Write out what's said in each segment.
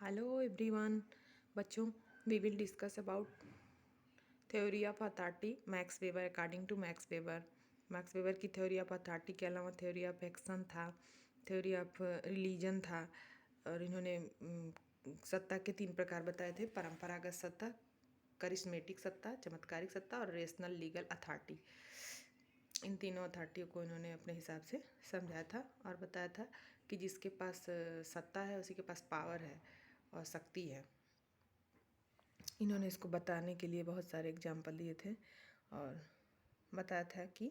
Hello everyone, बच्चों we will discuss about theory of authority Max Weber according to Max Weber की theory of authority के अलावा theory of action था, theory of religion था। और इन्होंने सत्ता के 3 प्रकार बताए थे: परंपरागत सत्ता, करिश्मेटिक सत्ता, चमत्कारिक सत्ता और रेशनल लीगल अथॉरिटी। इन तीनों अथॉरिटियों को इन्होंने अपने हिसाब से समझाया था और बताया था कि जिसके पास सत्ता है उसी के पास पावर है और शक्ति है। इन्होंने इसको बताने के लिए बहुत सारे एग्जाम्पल दिए थे और बताया था कि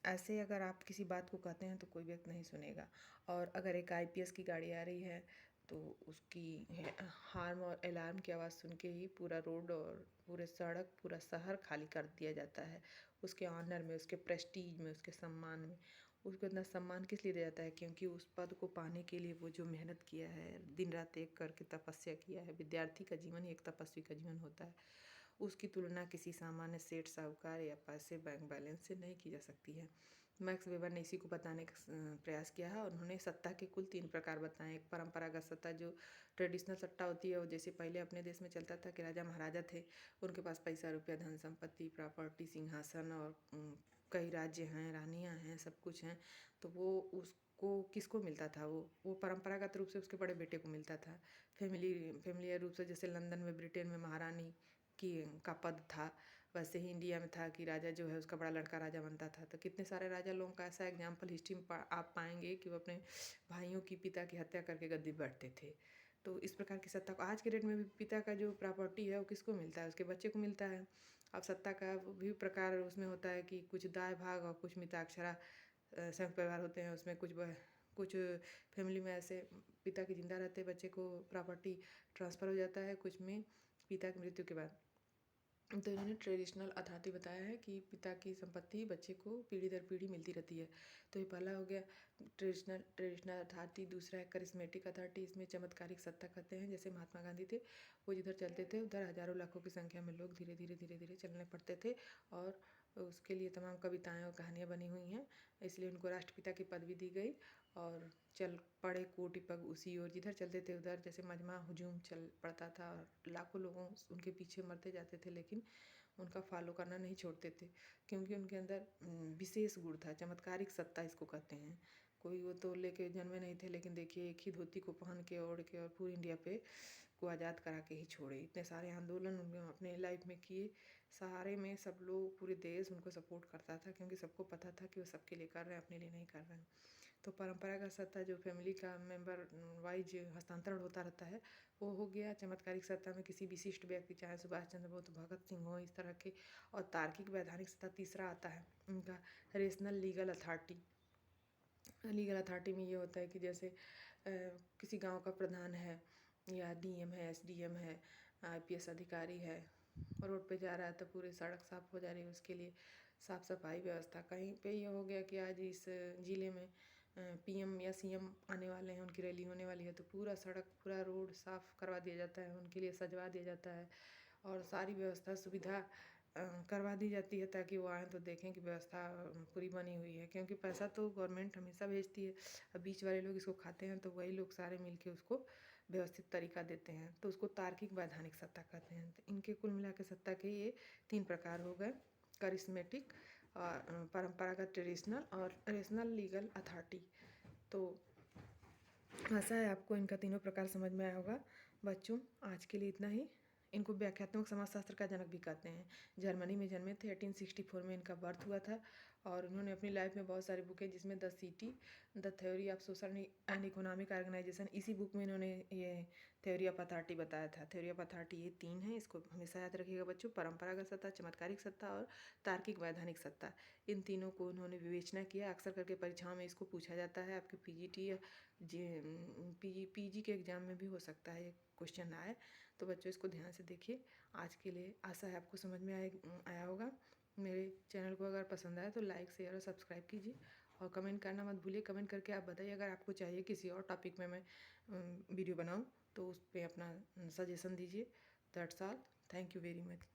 ऐसे अगर आप किसी बात को कहते हैं तो कोई व्यक्ति नहीं सुनेगा, और अगर एक आईपीएस की गाड़ी आ रही है तो उसकी हार्म और अलार्म की आवाज़ सुन के ही पूरा रोड और पूरे सड़क पूरा शहर खाली कर दिया जाता है। उसके ऑनर में, उसके प्रेस्टीज में, उसके सम्मान में उसको इतना सम्मान किस लिए दिया जाता है? क्योंकि उस पद को पाने के लिए वो जो मेहनत किया है, दिन रात एक करके तपस्या किया है। विद्यार्थी का जीवन ही एक तपस्वी का जीवन होता है। उसकी तुलना किसी सामान्य सेठ, साहूकार या पैसे बैंक बैलेंस से नहीं की जा सकती है। मैक्स वेबर ने इसी को बताने का प्रयास किया है और उन्होंने सत्ता के कुल 3 प्रकार बताए। एक परंपरागत सत्ता, जो ट्रेडिशनल सत्ता होती है, वो जैसे पहले अपने देश में चलता था कि राजा महाराजा थे, उनके पास पैसा रुपया, धन संपत्ति, प्रॉपर्टी, सिंहासन और कई राज्य हैं, रानियाँ हैं, सब कुछ हैं। तो वो उसको किसको मिलता था? वो परंपरागत रूप से उसके बड़े बेटे को मिलता था। फैमिलियर रूप से जैसे लंदन में, ब्रिटेन में महारानी का पद था, वैसे ही इंडिया में था कि राजा जो है उसका बड़ा लड़का राजा बनता था। तो कितने सारे राजा लोगों का ऐसा एग्जाम्पल हिस्ट्री में आप पाएंगे कि वो अपने भाइयों की, पिता की हत्या करके गद्दी पर बैठते थे। तो इस प्रकार की सत्ता को आज के डेट में भी पिता का जो प्रॉपर्टी है वो किसको मिलता है? उसके बच्चे को मिलता है। अब सत्ता का भी प्रकार उसमें होता है कि कुछ दाय भाग और कुछ मिताक्षरा संयुक्त परिवार होते हैं। उसमें कुछ फैमिली में ऐसे पिता की जिंदा रहते बच्चे को प्रॉपर्टी ट्रांसफ़र हो जाता है, कुछ में पिता की मृत्यु के बाद। तो इन्होंने ट्रेडिशनल अथॉरिटी बताया है कि पिता की संपत्ति बच्चे को पीढ़ी दर पीढ़ी मिलती रहती है। तो ये पहला हो गया ट्रेडिशनल अथॉरिटी। दूसरा है करिश्मेटिक अथॉरिटी। इसमें चमत्कारिक सत्ता कहते हैं। जैसे महात्मा गांधी थे, वो जिधर चलते थे उधर हजारों लाखों की संख्या में लोग धीरे धीरे चलने पड़ते थे, और उसके लिए तमाम कविताएं और कहानियाँ बनी हुई हैं। इसलिए उनको राष्ट्रपिता की पदवी दी गई और चल पड़े कोटि पग उसी ओर। जिधर चलते थे उधर जैसे मजमा हुजूम चल पड़ता था और लाखों लोगों उनके पीछे मरते जाते थे, लेकिन उनका फॉलो करना नहीं छोड़ते थे, क्योंकि उनके अंदर विशेष गुण था। चमत्कारिक सत्ता इसको कहते हैं। कोई वो तो लेके जन्मे नहीं थे, लेकिन देखिए एक ही धोती को पहन के ओढ़ के और पूरी इंडिया पे को आज़ाद करा के ही छोड़े। इतने सारे आंदोलन उन्होंने अपने लाइफ में किए, सारे में सब लोग, पूरे देश उनको सपोर्ट करता था, क्योंकि सबको पता था कि वो सबके लिए कर रहे हैं, अपने लिए नहीं कर रहे हैं। तो परंपरागत सत्ता जो फैमिली का मेंबर वाइज हस्तांतरण होता रहता है, वो हो गया। चमत्कारिक सत्ता में किसी विशिष्ट व्यक्ति, चाहे सुभाष चंद्र बोस, भगत सिंह हो, इस तरह के। और तार्किक वैधानिक सत्ता तीसरा आता है उनका, rational legal authority. Legal authority में ये होता है कि जैसे किसी गांव का प्रधान है या डीएम है, एसडीएम है, आईपीएस अधिकारी है, रोड पे जा रहा है तो पूरी सड़क साफ हो जा रही है, उसके लिए साफ सफाई व्यवस्था। कहीं पे ये हो गया कि आज इस ज़िले में पीएम या सीएम आने वाले हैं, उनकी रैली होने वाली है, तो पूरा सड़क, पूरा रोड साफ करवा दिया जाता है, उनके लिए सजवा दिया जाता है और सारी व्यवस्था सुविधा करवा दी जाती है, ताकि वो आएँ तो देखें कि व्यवस्था पूरी बनी हुई है। क्योंकि पैसा तो गवर्नमेंट हमेशा भेजती है, अब बीच वाले लोग इसको खाते हैं, तो वही लोग सारे मिलके उसको व्यवस्थित तरीका देते हैं। तो उसको तार्किक वैधानिक सत्ता कहते हैं। तो इनके कुल मिला के सत्ता के ये 3 प्रकार हो गए: करिश्मेटिक, और परंपरागत ट्रेडिशनल, और रेशनल लीगल अथॉरिटी। तो आशा है आपको इनका तीनों प्रकार समझ में आया होगा। बच्चों, आज के लिए इतना ही। इनको व्याख्यात्मक समाजशास्त्र का जनक भी कहते हैं। जर्मनी में जन्मे थे, 1864 में इनका बर्थ हुआ था, और उन्होंने अपनी लाइफ में बहुत सारी बुकें, जिसमें the city, the theory of social and economic organisation, इसी बुक में इन्होंने ये थ्योरी ऑफ अथॉरिटी बताया था। थ्योरी ऑफ अथॉरिटी ये 3 है, इसको हमेशा याद रखिएगा बच्चों: परंपरागत सत्ता, चमत्कारिक सत्ता और तार्किक वैधानिक सत्ता। इन तीनों को उन्होंने विवेचना किया। अक्सर करके परीक्षाओं में इसको पूछा जाता है। आपके पीजीटी या पीजी के एग्ज़ाम में भी हो सकता है ये क्वेश्चन आए। तो बच्चों इसको ध्यान से देखिए। आज के लिए आशा है आपको समझ में आया होगा। मेरे चैनल को अगर पसंद आए तो लाइक, शेयर और सब्सक्राइब कीजिए, और कमेंट करना मत भूलिए। कमेंट करके आप बताइए अगर आपको चाहिए किसी और टॉपिक में मैं वीडियो बनाऊं, तो उस पर अपना सजेशन दीजिए। That's all. Thank you very much.